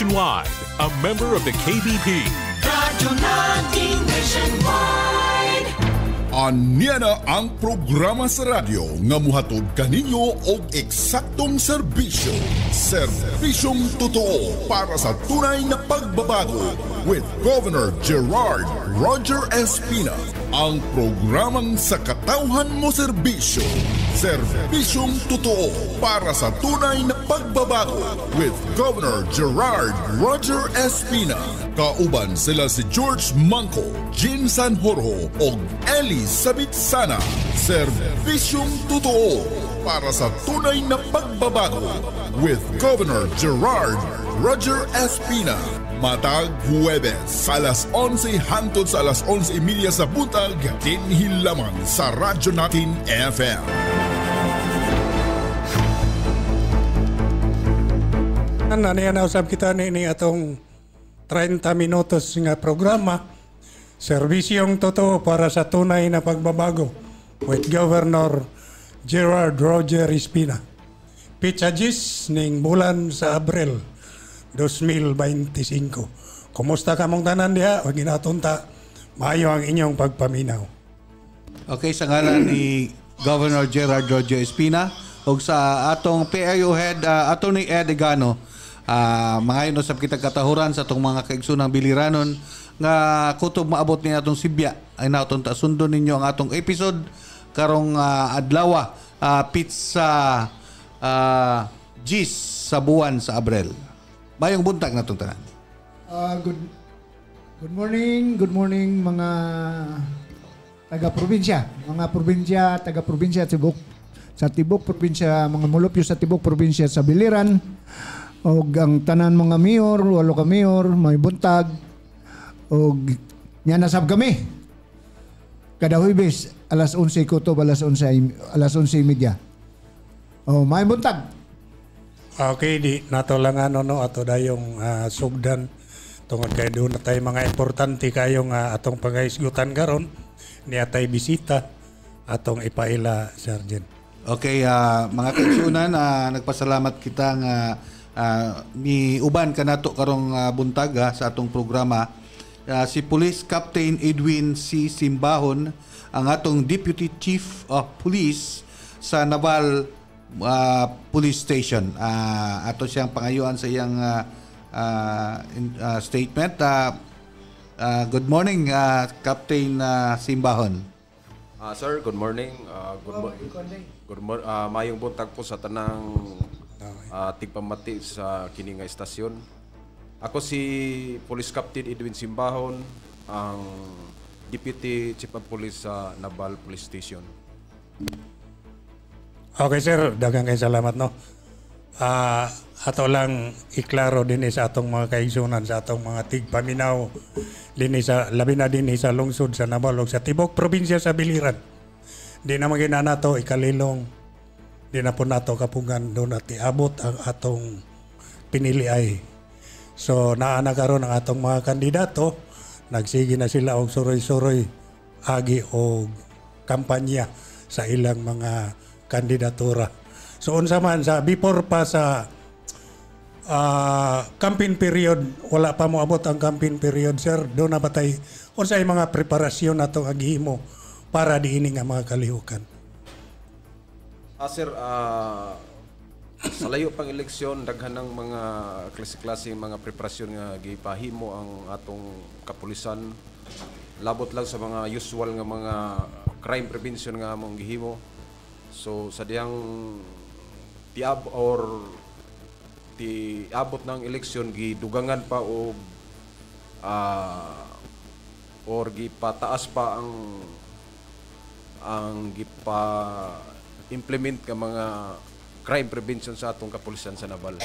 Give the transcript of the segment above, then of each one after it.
Nationwide, a member of the KBP. Radyo natin nationwide. Anya na ang programa sa radyo nga muhatod kaninyo og eksaktong serbisyo. Serbisyong totoo para sa tunay na pagbabago with Governor Gerard Roger Espina. Ang programang sa katawhan mo serbisyo. Serbisyong totoo para sa tunay na pagbabago with Governor Gerard Roger Espina. Kauban sila si George Manco, Jean Sanjorjo o Elizabeth Sana. Serbisyong totoo para sa tunay na pagbabago with Governor Gerard Roger Espina. Matag Huwebes alas 11 hangtod sa alas 11:30 sa buntag, dinhi lamang sa Radyo Natin FM. Naniya na usab kita ni atong 30 minutos nga programa, serbisyong totoo para sa tunay na pagbabago with Governor Gerard Roger Espina. Pitsa Gis ning bulan sa Abril 2025. Kumusta ka mong tanan diha? Wag ginatunta. Maayo ang inyong pagpaminaw. Okay, sa ngalan ni Governor Gerard Roger Espina ug sa atong PIO head Attorney Ed Egano, mga usab kita katahuran sa atong mga kaigsunang biliranon nga kutob maabot ni atong Sibya ay naton ta sundon ninyo ang atong episode karong adlaw pizza Gis sa buwan sa Abril. Mayong buntag na itong tanan. Good morning mga taga-probinsya. Mga probinsya, taga-probinsya sa Tibok probinsya, mga mulupyo sa Tibok probinsya sa Biliran. O ang tanan mga mayor, walo ka mayor, may buntag. O nyanasab kami. Kada Huwebes, alas 11 kutob, alas 11:30. O may buntag. Okay, di nato lang ato dayong sugdan tungod kay doon na tayo mga importante kayong atong pagaisgutan karon ni atay bisita atong ipaila, Sergeant. Okay, mga kaigsunan, nagpasalamat kita nga ni uban kanato karong buntag sa atong programa. Si Police Captain Edwin C. Simbahon, ang atong Deputy Chief of Police sa Naval Police Station. Ato siyang pangayuan sa iyang statement. Good morning, Captain Simbahon. Sir, good morning. Mayong buntag po sa tanang tigpamati sa kini nga estasyon. Ako si Police Captain Edwin Simbahon, ang Deputy Chief of Police sa Naval Police Station. Okay, sir, daghang kay salamat, no. Ato lang iklaro din sa atong mga kaigsunan, sa atong mga tigpaminaw din sa labi na din sa lungsod sa Naval ug sa Tibok probinsya sa Biliran. Di na magina nato ikalilong, di na po nato kapungan doon at iabot ang atong pinili ay. So naana karon ang atong mga kandidato, nagsige na sila og suroy-suroy agi og kampanya sa ilang mga kandidatura. So unsa man sa before pa sa campaign period, wala pa mo abot ang campaign period, sir, doon na batay unsay mga preparasyon nato aghimo para diini nga mga kalihukan. Sir, sa layo pang eleksyon, daghan ng mga klase-klase mga preparasyon nga gipahimo ang atong kapulisan. Labot lang sa mga usual nga mga crime prevention nga among gihimo. So sa diyang tiabot ng eleksyon, gidugangan pa o or gipataas pa ang gipa-implement ka mga crime prevention sa atong kapulisan sa Naval.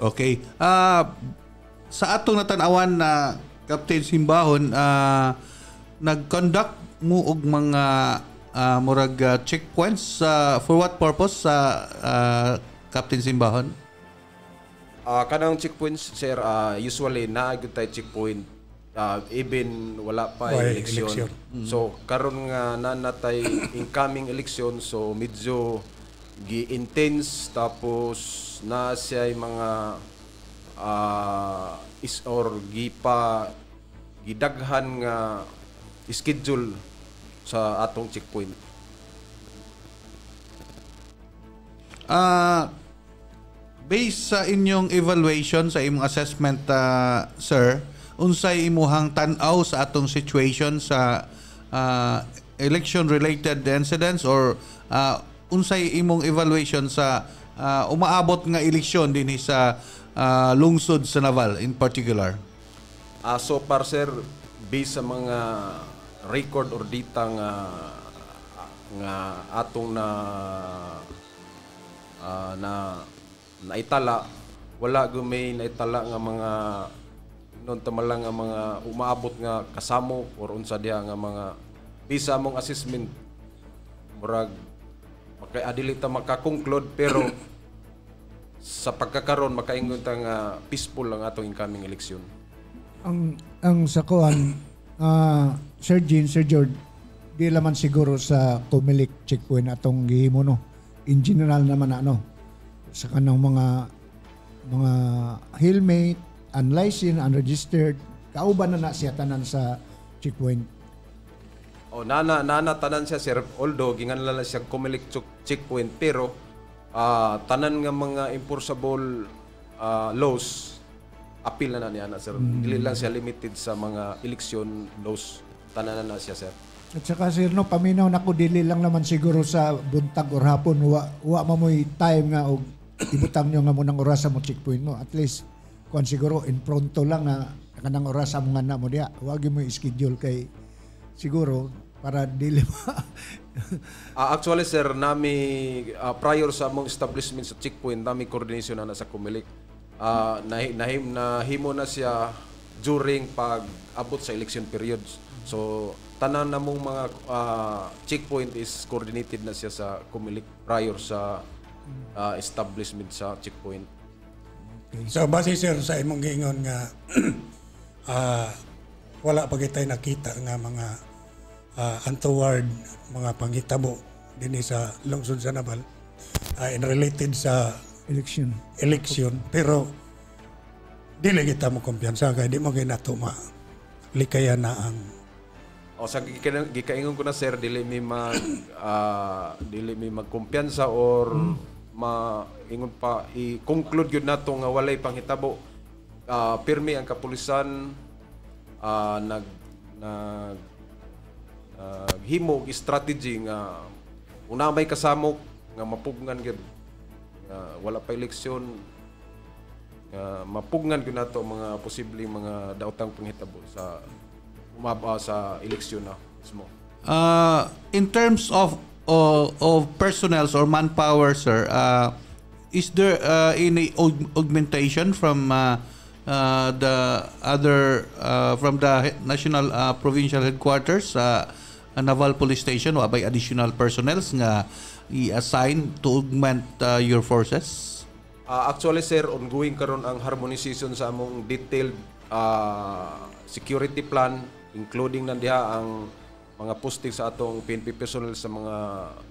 Okay. Sa atong natanawan na Captain Simbahon, nag-conduct mo og mga murag checkpoints for what purpose Captain Simbahon? Kanang checkpoints, sir, usually naagod tayo checkpoint even wala pa eleksyon. So karon nga nanatay incoming election, so medyo gi-intense tapos na siya mga gidaghan nga schedule sa atong checkpoint. Based sa inyong evaluation, sa imong assessment, sir, unsay imuhang tan-aw sa atong situation sa election-related incidents or unsay imong evaluation sa umaabot nga eleksyon din sa lungsod sa Naval in particular? So far, sir, based sa mga record or data nga atong naitala, wala gumay naitala nga mga non tamalang nga mga umaabot nga kasamo or unsa diha nga mga bisa mong assessment murag adili ta makakonclude pero sa pagkakaron makaingon ta nga peaceful ang atong incoming election. Ang sakuan Sir Jean, Sir George, di laman siguro sa Comelec checkpoint atong gihimo no. In general naman sa kanang mga helmet, unlicensed, unregistered, kauban na siya tanan sa checkpoint. Nana tanan siya, sir, although ginganlan siya Comelec checkpoint pero tanan nga mga enforceable laws appeal na niya, sir. Dili lang siya limited sa mga election laws, tanan na siya, sir. At saka sir, paminaw na ko dili lang naman siguro sa buntag or hapon wa mamoy time nga og ibutang nyo nga mo ng oras mo checkpoint mo. At least kuan siguro in pronto lang nga kanang oras mo nga na mo diha. Wag mo i-schedule kay siguro para dili actually, sir, prior sa among establishment sa checkpoint, nami coordination na sa Comelec. Nahimo na siya during pag-abot sa election periods. So, tanan na mong mga checkpoint is coordinated na siya sa Comelec prior sa establishment sa checkpoint. Okay. So, base sir sa imong giingon nga wala pa kitay nakita nga mga untoward mga panghitabo dinhi sa lungsod sa Naval in related sa election pero dili kita mo kumpiyansa kay di mo ginato likayan na ang sa gikaingon ko na, sir, dili mi magkumpiyansa or ingon pa i-conclude yun nato nga walay panghitabo. Pirmi ang kapulisan himo strategy nga una may kasamok nga mapugnan gyud wala pa eleksyon mapugnan gyud nato mga posibleng mga daotang panghitabo sa umaba sa eleksyon na mismo. In terms of personnel or manpower, sir, is there any augmentation from the national provincial headquarters Naval Police Station o by additional personnels nga i-assign to augment your forces? Actually, sir, ongoing karon ang harmonization sa among detailed security plan, including nandiha ang mga posting sa atong PNP personnel sa mga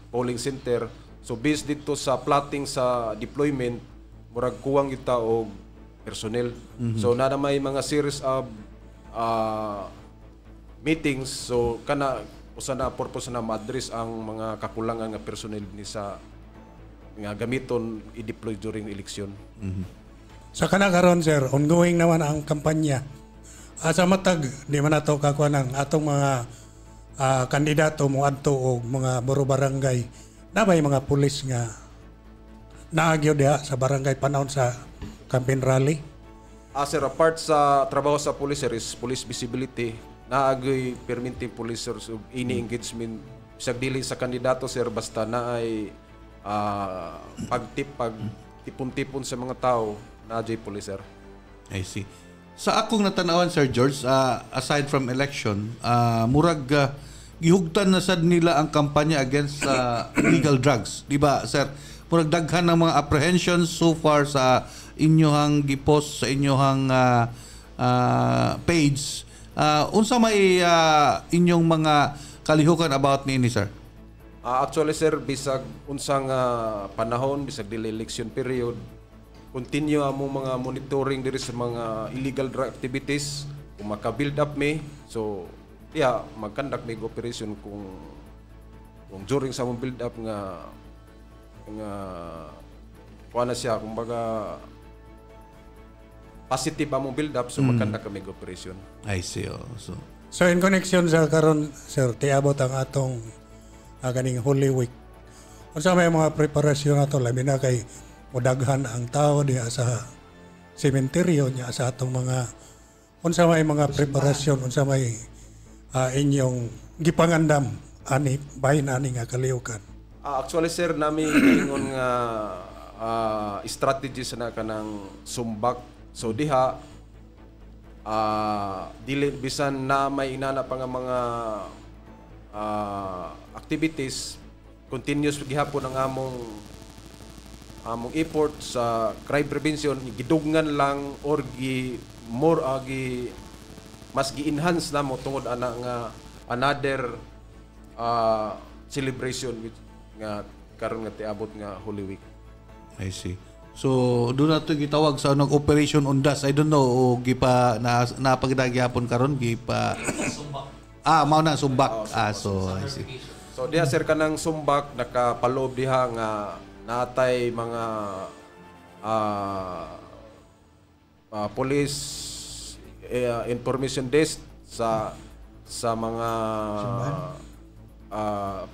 polling center. So based dito sa plotting sa deployment, murag kuwang kita og personnel. So na may mga series of meetings, so kana usa na purpose na ma-address ang mga kakulangan nga personnel ni sa nga gamiton i-deploy during election. Sa kana karon, sir, ongoing naman ang kampanya. Sa matag di man nato kakuanan atong mga kandidato mo adto og mga buro barangay na may mga pulis nga naagyo diha sa barangay panahon sa campaign rally. Sir, apart sa trabaho sa police, sir, is police visibility. Naagay permitting policers og ini engagement bisag dili sa kandidato, sir, basta naay pagtipon-tipon sa mga tao na jay police, sir. I see. Sa akong natanawan, Sir George, aside from election, murag gihugtan na sad nila ang kampanya against illegal drugs. Di ba, sir? Murag daghan ng mga apprehensions so far sa inyohang gipost sa inyohang page. Unsa may inyong mga kalihukan about niini, sir? Actually sir, bisag unsang panahon, bisag dili election period, continue among mga monitoring diri sa mga illegal drug activities. Kung maka-build up me, so mag-conduct may operation kung during sa mong build up nga kuha na siya, kumbaga positive among build up, so mag-conduct kami operation. I see. So in connection sa karon sir, tiabot ang atong kaning Holy Week. Unsa may mga preparasyon nato labi na kay modaghan ang tao diha sa sementeryo niya sa atong mga unsa may mga preparasyon, unsa may inyong gipangandam ani bahin ani nga kalihukan. Actually sir, nami ingon nga strategy sa kanang sumbak. So diha dili bisan na may inana pa nga mga activities, continuous gihapon ang among effort sa crime prevention, gidugnan lang or mas gi-enhance na mo tungod ana nga another celebration nga karon nga tiabot nga Holy Week. I see. So doon nato gitawag sa nag Operation Undas. I don't know o gipa na pagdagyapon karon gipa sumbak. Mao na sumbak. So I see. So diha sir kanang sumbak nakapaloob diha nga natay mga police information desk sa mga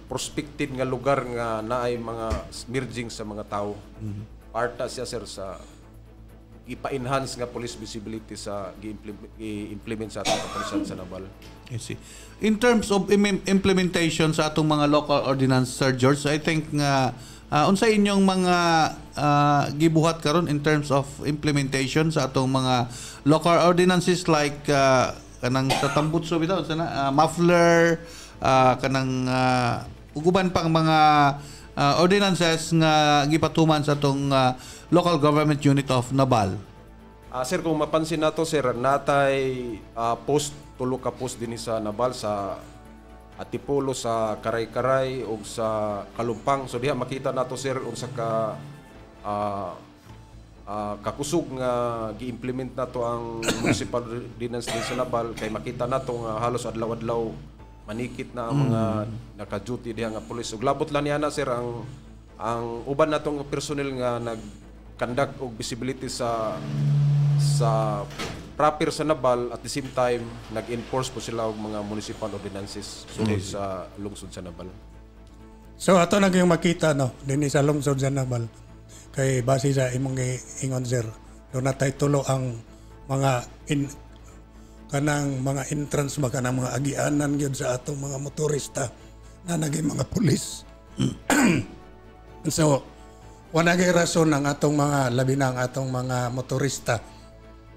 prospective nga lugar nga naay mga merging sa mga tao. Parta siya sir sa ipa-enhance nga police visibility sa gi-implement sa atong kapulisan sa Naval. I see. In terms of implementation sa atong mga local ordinance, Sir George, I think nga unsa inyong mga gibuhat karon in terms of implementation sa atong mga local ordinances like kanang sa tambutso bitaw sana muffler kanang uguban pang mga ordinances nga gipatuman sa atong local government unit of Nabal. Sir, kung mapansin nato sir, natay tulo ka post din sa Nabal sa Atipulo, sa Karay-Karay ug sa Kalumpang. So diha makita nato sir unsa ka kakusog nga gi-implement nato ang municipal ordinance din sa Nabal, kay makita nato nga halos adlaw-adlaw manikit na ang mga naka-duty diha nga pulis. Ug labot lang niya na sir ang uban natong personnel nga nag-conduct og visibility sa proper sa Nabal, at the same time nag-enforce po sila og mga municipal ordinances sulod sa lungsod sa Nabal. So ato naging makita dinhi sa lungsod sa Nabal kay base sa imong ingon sir, do natay tulo ang mga kanang mga entrance kanang mga agianan gyud sa atong mga motorista na naging mga pulis. So wala gay rason ang atong mga labi na ang atong mga motorista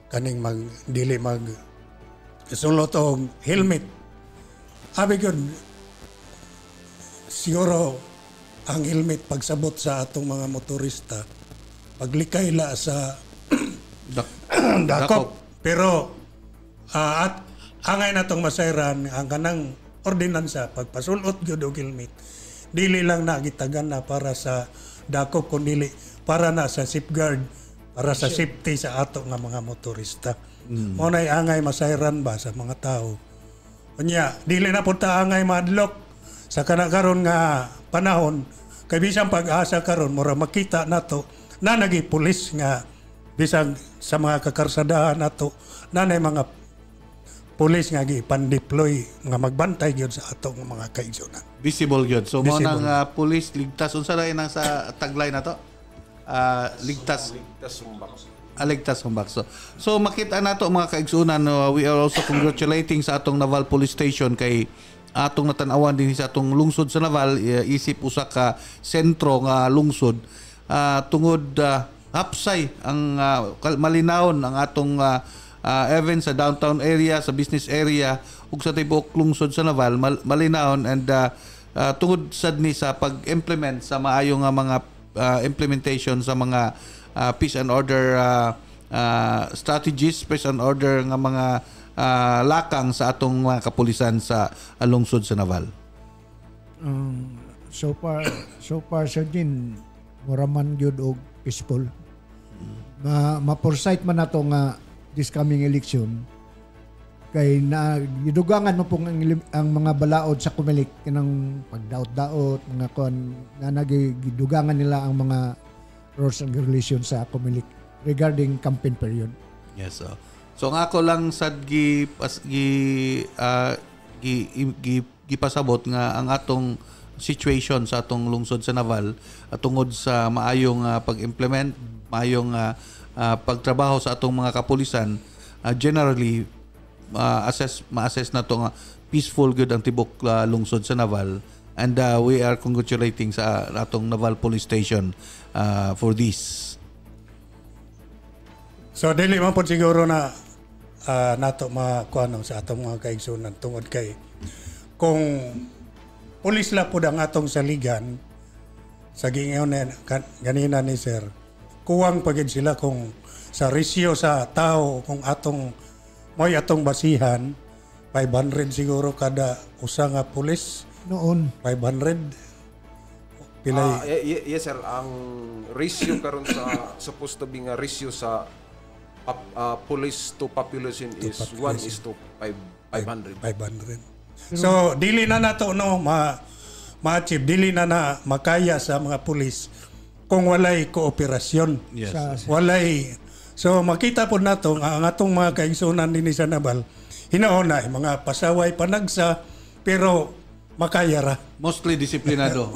kaning dili sulot og helmet. Abi gyud siguro ang helmet pagsabot sa atong mga motorista paglikay la sa dakop. Pero at angay natong masayran ang kanang ordinansa pagpasulot gyud og helmet dili lang na gitagan na para sa dakop kundi para na sa safeguard, para sa safety sa ato nga mga motorista. Mo nay angay masayran ba sa mga tao. Unya dili na punta angay madlock sa karon nga panahon kay bisan pag-asa karon mura makita nato na nagi pulis nga bisan sa mga kakarsadahan nato nanay mga pulis nga gi-pan-deploy nga magbantay gyud sa atong mga kaigsunan. Visible gyud. So mo nang pulis ligtas unsa na nang sa tagline nato? Ligtas sumbak. Ligtas sumbak. So makita nato mga kaigsunan, we are also congratulating sa atong Naval Police Station kay atong natan-awan din sa atong lungsod sa Naval, isip usa ka sentro nga lungsod tungod hapsay ang malinawon ang atong even sa downtown area, sa business area ug sa tibuok lungsod sa Naval malinawon, and tungod sad ni sa pag-implement sa maayo nga mga implementation sa mga peace and order strategies, peace and order nga mga lakang sa atong mga kapulisan sa lungsod sa Naval. So far Sir Jin, muraman gyud og peaceful. Ma-foresight man nato nga this coming election kay na gidugangan mo pong ang mga balaod sa Comelec kanang pagdaot-daot mga kon nga nagidugangan nila ang mga rules and regulations sa Comelec regarding campaign period. Yes, so nga ako lang sad gipasabot nga ang atong situation sa atong lungsod sa Naval at tungod sa maayong pag-implement, maayong pagtrabaho sa atong mga kapulisan, generally ma-assess na to nga peaceful good ang tibok lungsod sa Naval, and we are congratulating sa atong Naval Police Station for this. So dili man po siguro na nato makuano sa atong mga kaigsunan tungod kay kung pulis la po ang atong saligan sa gingayon ganina ni sir, kuwang pagid sila kung sa ratio sa tao kung atong mo'y atong basihan 500 siguro kada usa nga pulis Noon. 500 pilay. Yes sir, ang ratio karon sa supposed to be nga ratio sa police to population is 1:500. 500. So dili na nato no ma-achieve, dili na makaya sa mga pulis kung walay kooperasyon. Yes. Walay. So makita po nato nga ang atong mga kaigsunan dinhi sa Naval hinauna mga pasaway panagsa pero makaya ra. Mostly disiplinado.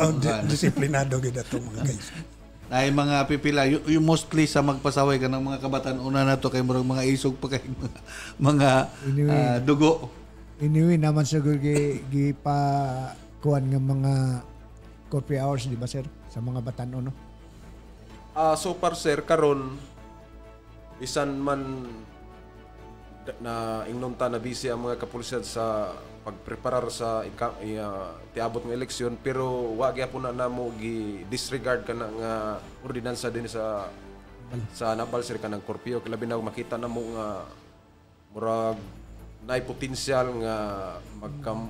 Disiplinado gid atong mga kaigsunan. Ay mga pipila yung mostly sa magpasaway ka ng mga kabataan una na to kay murag mga isog pa kay mga dugo. Anyway naman siguro pa kuan nga mga coffee hours di ba sir sa mga batan-o no? So far sir karon bisan man na ingnon ta na busy ang mga kapulisan sa pagpreparar sa tiabot ng eleksyon, pero wa gyapon na namo gi-disregard ka nga ordinansa din sa Naval sir kanang korpyo kay labi na makita namo nga murag naay potensyal nga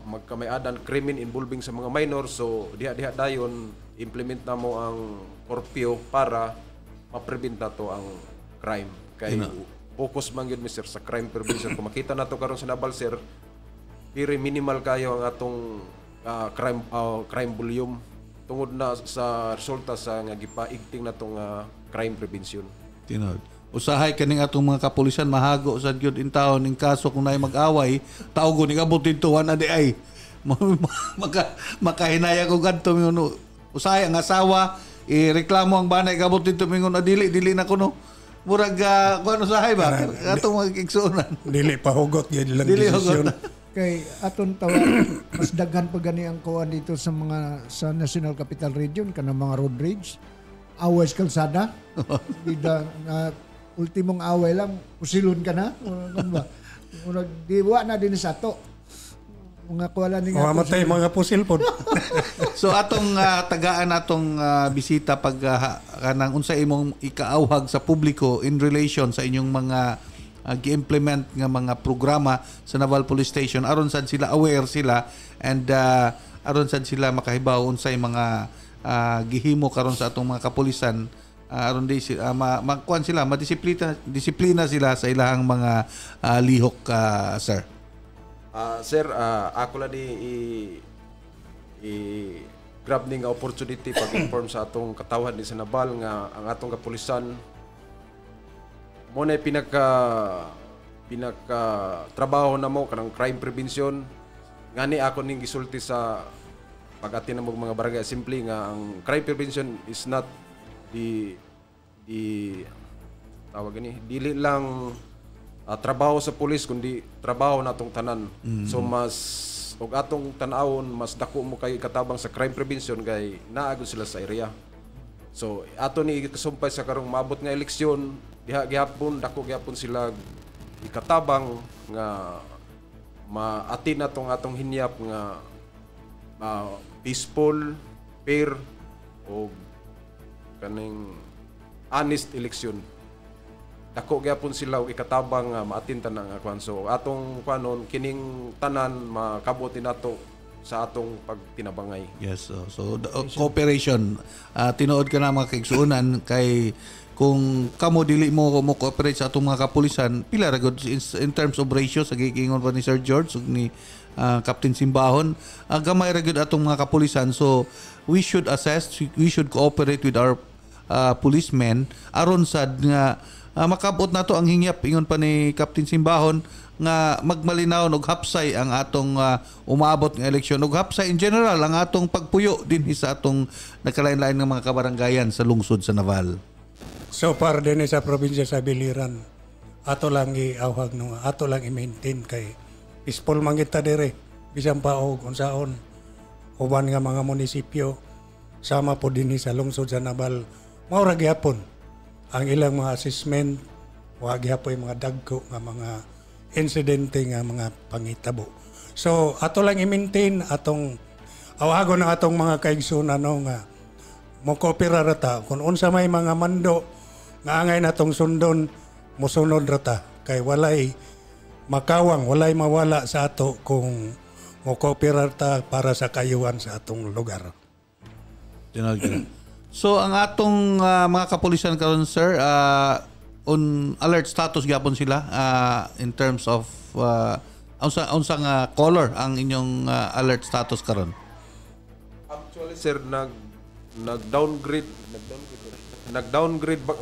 magkamay-adan krimen involving sa mga minor, so diha dayon implement namo ang korpyo para maprevent nato ang crime. Kay focus man gyud Mr. sa crime prevention. Kung makita nato karon sa Naval sir, very minimal kayo ang atong crime volume tungod na sa resulta sa nga gipaigting natong crime prevention. Tinod. Usahay kaning atong mga kapulisan mahago sad gyud in taon ning kaso kung naay mag-away, taogon ning abot dito adi ay makahinaya ko kadto mingon usahay ang asawa ireklamo ang banay kabot dito mingon dili na kuno. Murag kuno usahay ba atong mga kigsunan. Dili pa hugot gyud lang Dili desisyon. Kay aton tawa mas daghan pa gani ang kuan dito sa National Capital Region kanang mga road rage, away sa kalsada. Bida na ultimong away lang pusilon ka na. Ano ba? Murag diwa na din sa to. Mga kuwala ni nga. Mamatay mga pusil po. So atong tagaan atong bisita pag kanang unsa imong ikaawhag sa publiko in relation sa inyong mga gi-implement nga mga programa sa Naval Police Station aron sad sila aware sila and aron sad sila makahibaw unsay mga gihimo karon sa atong mga kapulisan aron di magkuan sila disiplina sila sa ilahang mga lihok sir. Sir, ako lang grab ning opportunity pag-inform sa atong katawhan ni sa Naval nga ang atong kapulisan mo na pinaka trabaho na mo kanang crime prevention ngani ako ning gisulti sa pag-atin mo mga barangay assembly nga ang crime prevention is not the tawag gani dili lang trabaho sa pulis kundi trabaho natong tanan. So mas og atong tan-awon mas dako mo kay katabang sa crime prevention kay naagod sila sa area. So ato ni ikasumpay sa karong maabot nga eleksyon diha gihapon dako gihapon sila ikatabang nga maatin natong atong hinyap nga peaceful, fair o kaning honest election. Dako gyapon sila og ikatabang maatin tanan nga kwan. So atong kwanon kining tanan makabuti nato sa atong pagtinabangay. Yes, cooperation. Tinuod ka na mga kaigsuunan kay kung kamo dili mo cooperate sa atong mga kapulisan, pila ra gud in terms of ratio sa gigingon pa ni Sir George ug ni Captain Simbahon, gamay ra gud atong mga kapulisan. So we should assess, we should cooperate with our policemen aron sad nga makabot nato ang hingyap ingon pa ni Captain Simbahon nga magmalinaw og hapsay ang atong umaabot nga eleksyon ug hapsay in general ang atong pagpuyo din sa atong nagkalain-lain ng mga kabaranggayan sa lungsod sa Naval. So far din sa probinsya sa Biliran, ato lang iawhag no, ato lang i-maintain kay peaceful man kita dire bisan pa og unsaon uban nga mga munisipyo sama po din sa lungsod sa Naval. Mao ra gyapon ang ilang mga assessment, wa gyapon mga dagko nga mga insidente nga mga pangitabo. So ato lang i-maintain atong awagon ng atong mga kaigsunan no nga mo koopera rata kung unsa may mga mando nga angay natong sundon mosunod rata kay walay makawang, walay mawala sa ato kung mo koopera rata para sa kayuhan sa atong lugar. So ang atong mga kapulisan karon sir, on alert status gyapon sila in terms of unsang color ang inyong alert status karon? Actually sir, nag-downgrade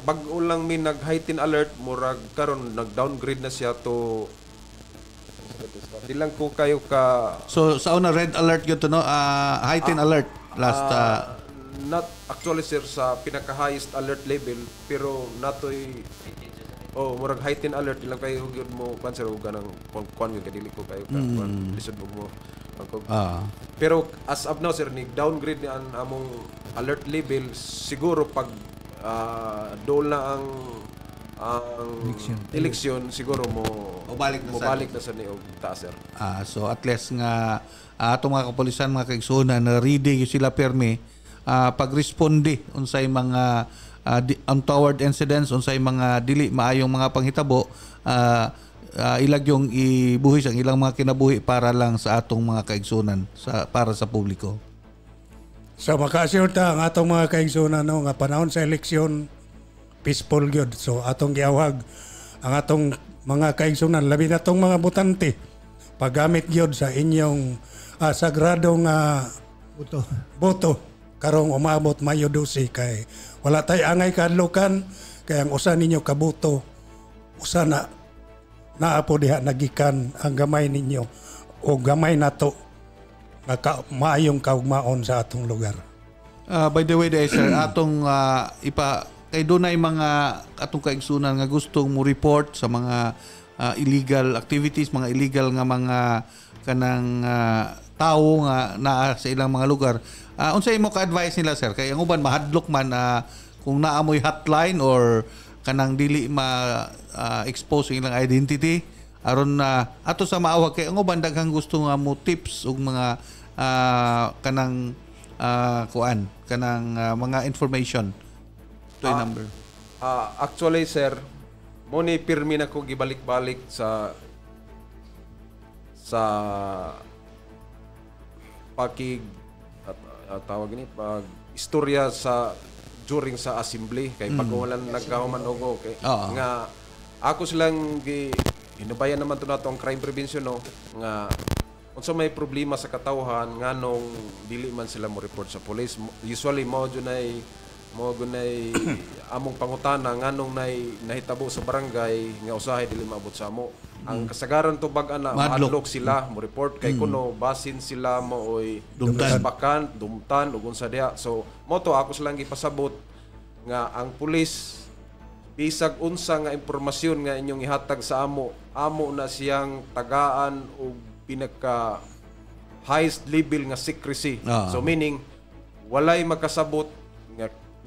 bag-o lang mi nag-heighten alert murag karon nag-downgrade na siya to di lang ko kayo ka. So sa una red alert gyud to no, heighten alert last not actually sir sa pinaka highest alert level pero natoy murag heighten alert ilang kayo gyud mo panser og ganang kon gyud dili ko kayo ka lisod mo pero as of now sir ni downgrade ni ang among alert level siguro pag dol na ang eleksyon siguro mobalik na sa ni og taas sir. So at least nga atong mga kapulisan mga kaigsuonan na ready sila permi pagresponde unsay mga untoward incidents, unsay mga dili maayong mga panghitabo, ilagyong ibuhis ang ilang mga kinabuhi para lang sa atong mga kaigsunan para sa publiko. So makasure ta ang atong mga kaigsunan no nga panahon sa eleksyon peaceful gyud. So atong giawhag ang atong mga kaigsunan labi na tong mga botante paggamit gyud sa inyong sagradong boto karong umabot Mayo 12 kay wala tay angay kadlukan kay ang usa ninyo kabuto usa na naapo diha nagikan ang gamay ninyo o gamay nato nga maayong kaugmaon sa atong lugar. By the way sir, atong kay dunay mga atong kaigsunan nga gustong mo report sa mga illegal activities, mga illegal nga mga kanang tao nga naa sa ilang mga lugar. Unsay mo ka-advise nila sir kay ang uban mahadlok man kung naamoy hotline or kanang dili expose ilang identity aron ato sa maawag kay ang uban daghang gusto nga mo tips ug mga kanang mga information to number. Actually sir, mo ni pirmi na ko gibalik-balik sa tawag ni pag istorya sa during sa assembly kay pag wala nagkahuman og nga ako silang hinubayan naman to nato ang crime prevention no nga unsa may problema sa katawhan nganong dili man sila mo report sa police. Usually mo gunay among pangutana nganong nahitabo sa barangay nga usahay dili maabot sa amo. Ang kasagaran to bag-ana madlok sila mo report kay kuno basin sila mo oy dumtan ug unsa diha. So mo to ako silang gipasabot nga ang pulis bisag unsa nga impormasyon nga inyong ihatag sa amo na siyang tagaan og pinaka highest level nga secrecy. So meaning walay makasabot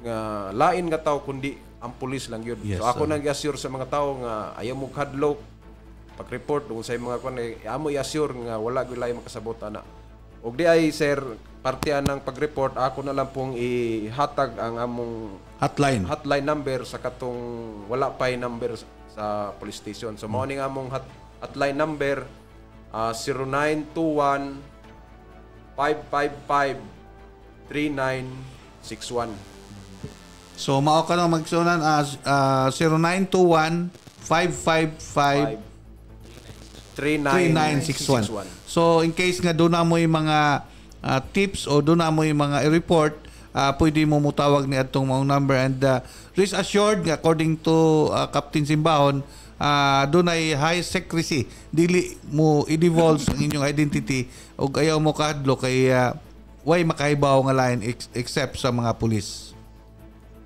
nga lain nga tao kundi ang pulis lang yun. So ako nang i-assure sa mga tao nga ayaw mo kadlok pag-report kung sa mga kuan amo i-assure nga wala gyud lain makasabot ana. Og di ay sir parte ng pag-report ako na lang pong ihatag ang among hotline number sa katong wala pay number sa police station. So mao ning among hotline number 0921 555-3961. So mao ka nang magsunan 0921-555-3961. So in case nga doon na mo yung mga tips o doon na mo yung mga i-report, pwede mo mutawag ni atong mga number, and rest assured nga according to Captain Simbahon, doon ay high secrecy, dili mo i-divulge ang inyong identity o ayaw mo kahadlo kay way makahibaw nga lain except sa mga pulis.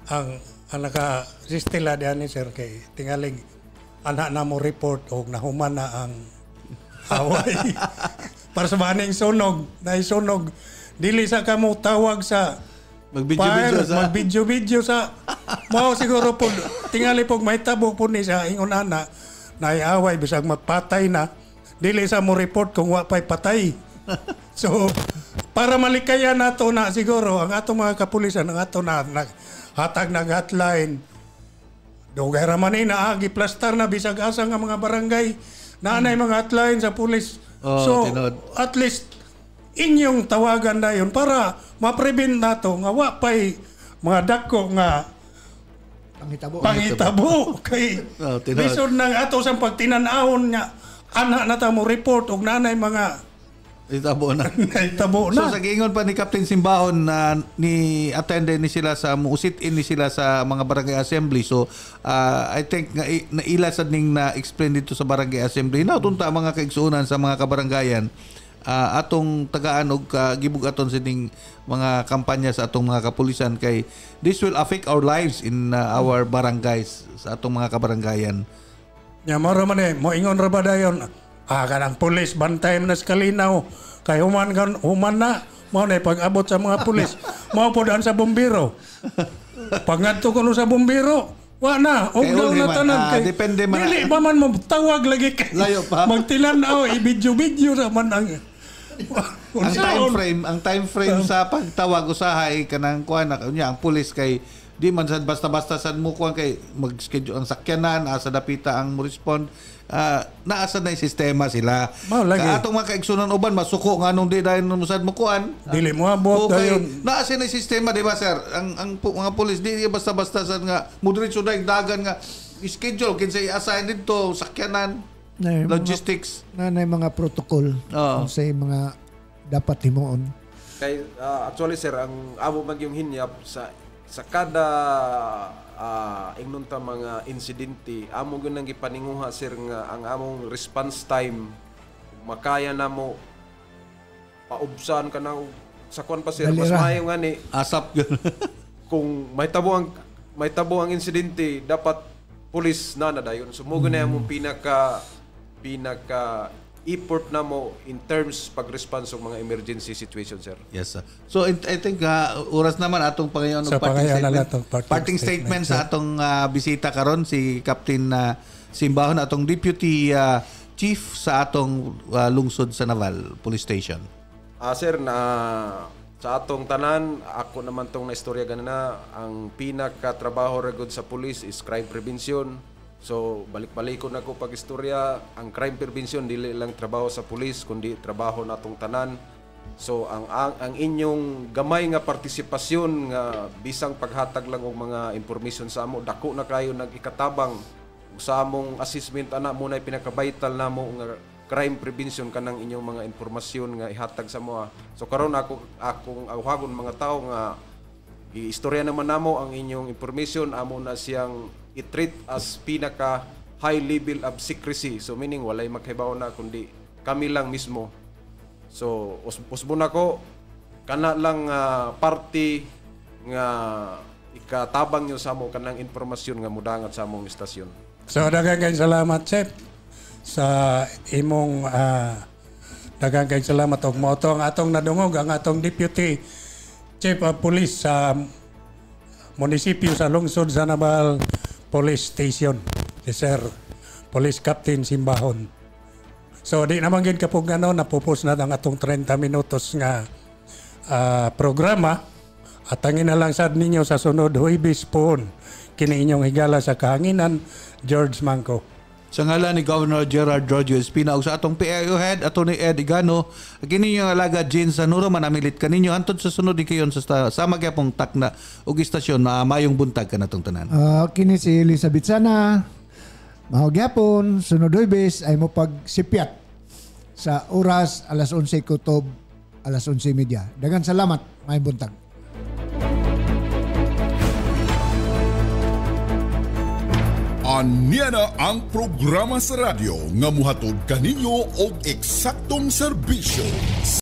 Ang naka-sistila diyan ni Sir kay tingaling anak na mo report o nahuman na ang away. Para sa maning sunog, naisunog. Dili sa kamo tawag sa magbidyo-bidyo sa mao siguro po tingali pog may tabo po ni sa ingon ana naiaway bisag magpatay na dili sa mo report kung wa pay patay. So para malikayan nato na siguro ang atong mga kapulisan ang ato na hatag na hotline dugay ra man na agi plaster na bisag asa nga mga barangay naanay mga hotline sa pulis. So at least inyong tawagan na yun para ma-prevent nato nga wa pay mga dako nga pangitabo kay lisod nang ato sa pagtinan-ahon nga anak na ta mo report og nanay mga itabo na. So sa giingon pa ni Captain Simbahon na ni attend ni sila sa sit-in ni sila sa mga barangay assembly. So I think nga naila sad ning na explain dito sa barangay assembly na tunta mga kaigsuonan sa mga kabarangayan atong tagaan og gibugaton sining mga kampanya sa atong mga kapulisan kay this will affect our lives in our barangays sa atong mga kabarangayan. Ya maro man mo ingon ra ba dayon kanang pulis bantay man sa kalinaw kay human na mao na pag-abot sa mga pulis mao pod an sa bombero pangadto kuno sa bombero wa na og na tanan kay depende man dili pa man mo tawag lagi kay layo pa magtilan-aw i-video ra man ang ang time frame sa pagtawag usahay kanang kuan na unya ang pulis kay di man sad basta-basta sad mo kuan kay mag-schedule ang sakyanan asa dapita ang mo respond naasa na yung sistema sila. Atong mga kaigsunan uban masuko nga nung di dahil mo sad mo kuan dili mo abot dayon naasa na yung sistema di ba sir ang mga pulis di basta-basta sad nga moderate suday dagan nga schedule kinsay assign dito sakyanan logistics na mga protocol sa mga dapat himuon. Kay actually sir ang amo man yung hinyap sa kada ingnon ta mga insidente amo gyud nang gipaninguha sir nga ang among response time makaya namo paubsan kana sa kon pa sir mas maayo nga ni asap gyud kung may tabo ang insidente dapat pulis na dayon sumugo na among pinaka effort na mo in terms pag-response sa mga emergency situation, sir. Yes, sir. So, I think oras naman atong pangayon ng parting statement sa atong bisita karon si Captain Simbahon, atong Deputy Chief sa atong lungsod sa Naval Police Station. Sir, sa atong tanan, ako naman tong naistorya ganina, ang pinaka-trabaho ragod sa police is crime prevention. So, balik-balikon ako pag-istorya, ang crime prevention dili lang trabaho sa pulis kundi trabaho natong tanan. So, ang inyong gamay nga partisipasyon nga bisang paghatag lang og mga information sa amo, dako na kayo nag-ikatabang sa among assessment ana mo na pinaka-vital namo nga crime prevention kanang inyong mga informasyon nga ihatag sa moa. So karon akong awhagon mga tao nga i-istorya naman namo ang inyong information amo na siyang i-treat as pinaka high level of secrecy. So meaning walay maghibaw na kundi kami lang mismo. So usbon ako kana lang party nga ikatabang nyo sa amo kanang informasyon nga mudangat sa among istasyon. So daghang salamat Chef sa imong daghang salamat og moto ang atong nadungog ang atong Deputy Chief of Police sa munisipyo sa lungsod sa Naval Police Station, si Sir Police Captain Simbahon. So di naman gid kapug napupos na ang atong 30 minutos nga programa at angin na lang sad ninyo sa sunod Huwebes po kini inyong higala sa kahanginan George Manco. Sa ngalan ni Governor Gerard Roger Espina ug sa atong PIO head Attorney Ed Igano, kini yung alaga Jane Sanuro manamilit kaninyo hantod sa sunod di kayon sa magyapong takna ug istasyon na mayong buntag kanatong tanan. Kini si Elizabeth Sana. Mahagyapon, sunod Huwebes ay mo pagsipyat sa oras alas 11 kutob, alas 11:30. Daghang salamat, may buntag. Anya na ang programa sa radyo nga muhatod kaninyo og eksaktong serbisyo.